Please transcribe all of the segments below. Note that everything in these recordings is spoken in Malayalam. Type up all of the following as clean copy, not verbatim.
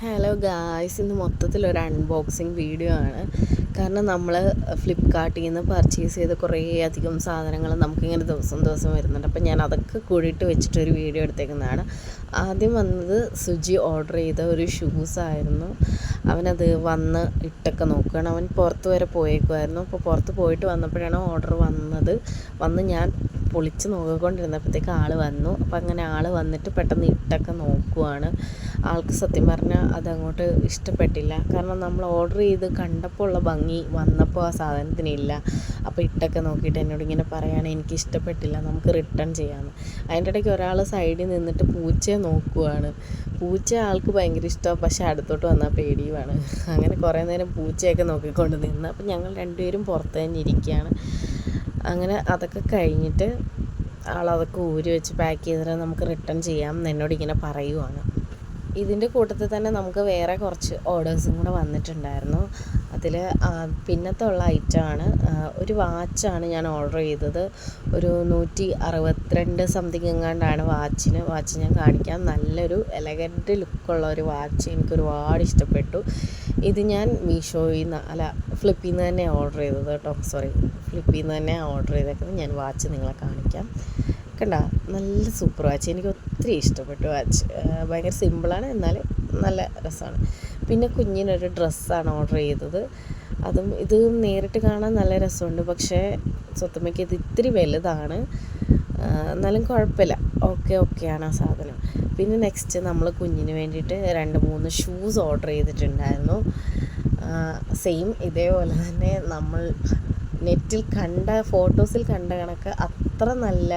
ഹലോ ഗായ്സ്, ഇന്ന് മൊത്തത്തിലൊരു അൺബോക്സിങ് വീഡിയോ ആണ്. കാരണം നമ്മൾ ഫ്ലിപ്കാർട്ടിൽ നിന്ന് പർച്ചേസ് ചെയ്ത് കുറേ അധികം സാധനങ്ങൾ നമുക്കിങ്ങനെ ദിവസം ദിവസം വരുന്നുണ്ട്. അപ്പം ഞാൻ അതൊക്കെ കൂടിയിട്ട് വെച്ചിട്ടൊരു വീഡിയോ എടുത്തേക്കുന്നതാണ്. ആദ്യം വന്നത് സുജി ഓർഡർ ചെയ്ത ഒരു ഷൂസായിരുന്നു. അവനത് വന്ന് ഇട്ടൊക്കെ നോക്കുകയാണ്. അവൻ പുറത്ത് വരെ പോയേക്കുമായിരുന്നു. അപ്പോൾ പുറത്ത് പോയിട്ട് വന്നപ്പോഴാണ് ഓർഡർ വന്ന് ഞാൻ പൊളിച്ച് നോക്കിക്കൊണ്ടിരുന്നപ്പോഴത്തേക്ക് ആൾ വന്നു. അപ്പോൾ അങ്ങനെ ആൾ വന്നിട്ട് പെട്ടെന്ന് ഇട്ടൊക്കെ നോക്കുവാണ്. ആൾക്ക് സത്യം പറഞ്ഞാൽ അതങ്ങോട്ട് ഇഷ്ടപ്പെട്ടില്ല. കാരണം നമ്മൾ ഓർഡർ ചെയ്ത് കണ്ടപ്പോൾ ഉള്ള ഭംഗി വന്നപ്പോൾ ആ സാധനത്തിനില്ല. അപ്പോൾ ഇട്ടൊക്കെ നോക്കിയിട്ട് എന്നോട് ഇങ്ങനെ പറയുകയാണ്, എനിക്ക് ഇഷ്ടപ്പെട്ടില്ല, നമുക്ക് റിട്ടേൺ ചെയ്യാമെന്ന്. അതിൻ്റെ ഇടയ്ക്ക് ഒരാൾ സൈഡിൽ നിന്നിട്ട് പൂച്ചയെ നോക്കുവാണ്. പൂച്ച ആൾക്ക് ഭയങ്കര ഇഷ്ടമാണ്, പക്ഷേ അടുത്തോട്ട് വന്നാൽ പേടിയുമാണ്. അങ്ങനെ കുറേ നേരം പൂച്ചയൊക്കെ നോക്കിക്കൊണ്ട് നിന്ന്. അപ്പം ഞങ്ങൾ രണ്ടുപേരും പുറത്ത് തന്നെ ഇരിക്കുകയാണ്. അങ്ങനെ അതൊക്കെ കഴിഞ്ഞിട്ട് ആളതൊക്കെ ഊരി വെച്ച് പാക്ക് ചെയ്തിട്ട് നമുക്ക് റിട്ടേൺ ചെയ്യാം എന്നോട് ഇങ്ങനെ പറയുവാണ്. ഇതിൻ്റെ കൂട്ടത്തിൽ തന്നെ നമുക്ക് വേറെ കുറച്ച് ഓർഡേഴ്സും കൂടെ വന്നിട്ടുണ്ടായിരുന്നു. അതിൽ പിന്നത്തെ ഉള്ള ഐറ്റമാണ് ഒരു വാച്ചാണ് ഞാൻ ഓർഡർ ചെയ്തത്. ഒരു 162 സംതിങ് എങ്ങാണ്ടാണ് വാച്ച് ഞാൻ കാണിക്കാം. നല്ലൊരു എലഗൻറ്റ് ലുക്കുള്ള ഒരു വാച്ച് എനിക്ക് ഒരുപാട് ഇഷ്ടപ്പെട്ടു. ഇത് ഞാൻ ഫ്ലിപ്പിൽ നിന്ന് തന്നെ ഓർഡർ ചെയ്തത് കേട്ടോ. ഫ്ലിപ്പിൽ നിന്ന് തന്നെ ഓർഡർ ചെയ്തേക്കുന്നത്. ഞാൻ വാച്ച് നിങ്ങളെ കാണിക്കാം. കണ്ട, നല്ല സൂപ്പർ വാച്ച്, എനിക്ക് ഒത്തിരി ഇഷ്ടപ്പെട്ടു വാച്ച്. ഭയങ്കര സിമ്പിളാണ്, എന്നാൽ നല്ല രസമാണ്. പിന്നെ കുഞ്ഞിനൊരു ഡ്രസ്സാണ് ഓർഡർ ചെയ്തത്. ഇത് നേരിട്ട് കാണാൻ നല്ല രസമുണ്ട്, പക്ഷേ സ്വത്തമ്മയ്ക്ക് ഇത് ഇത്തിരി വലുതാണ്. എന്നാലും കുഴപ്പമില്ല, ഓക്കെയാണ് ആ സാധനം. പിന്നെ നെക്സ്റ്റ് നമ്മൾ കുഞ്ഞിന് വേണ്ടിയിട്ട് 2-3 ഷൂസ് ഓർഡർ ചെയ്തിട്ടുണ്ടായിരുന്നു. സെയിം ഇതേപോലെ തന്നെ നമ്മൾ നെറ്റിൽ ഫോട്ടോസിൽ കണ്ട കണക്ക് അത്ര നല്ല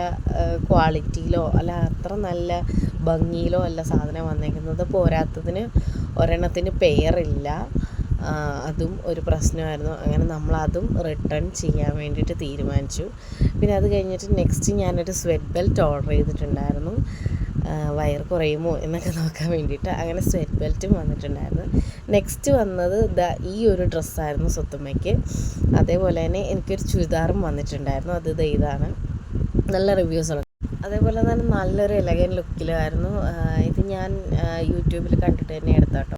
ക്വാളിറ്റിയിലോ അത്ര നല്ല ഭംഗിയിലോ അല്ല സാധനം വന്നേക്കുന്നത്. പോരാത്തതിന് ഒരെണ്ണത്തിന് പെയറില്ല, അതും ഒരു പ്രശ്നമായിരുന്നു. അങ്ങനെ നമ്മളതും റിട്ടേൺ ചെയ്യാൻ വേണ്ടിയിട്ട് തീരുമാനിച്ചു. പിന്നെ അത് കഴിഞ്ഞിട്ട് നെക്സ്റ്റ് ഞാനൊരു സ്വെറ്റ് ബെൽറ്റ് ഓർഡർ ചെയ്തിട്ടുണ്ടായിരുന്നു, വയർ കുറയുമോ എന്നൊക്കെ നോക്കാൻ വേണ്ടിയിട്ട്. അങ്ങനെ സ്വെറ്റ് ബെൽറ്റും വന്നിട്ടുണ്ടായിരുന്നു. നെക്സ്റ്റ് വന്നത് ഈ ഒരു ഡ്രസ്സായിരുന്നു സ്വത്തുമ്മയ്ക്ക്. അതേപോലെ തന്നെ എനിക്കൊരു ചുരിദാറും വന്നിട്ടുണ്ടായിരുന്നു. ഇതാണ്, നല്ല റിവ്യൂസുള്ള. അതേപോലെ തന്നെ നല്ലൊരു എലഗൻ ലുക്കിലായിരുന്നു. ഇത് ഞാൻ യൂട്യൂബിൽ കണ്ടിട്ട് തന്നെ എടുത്താട്ടോ.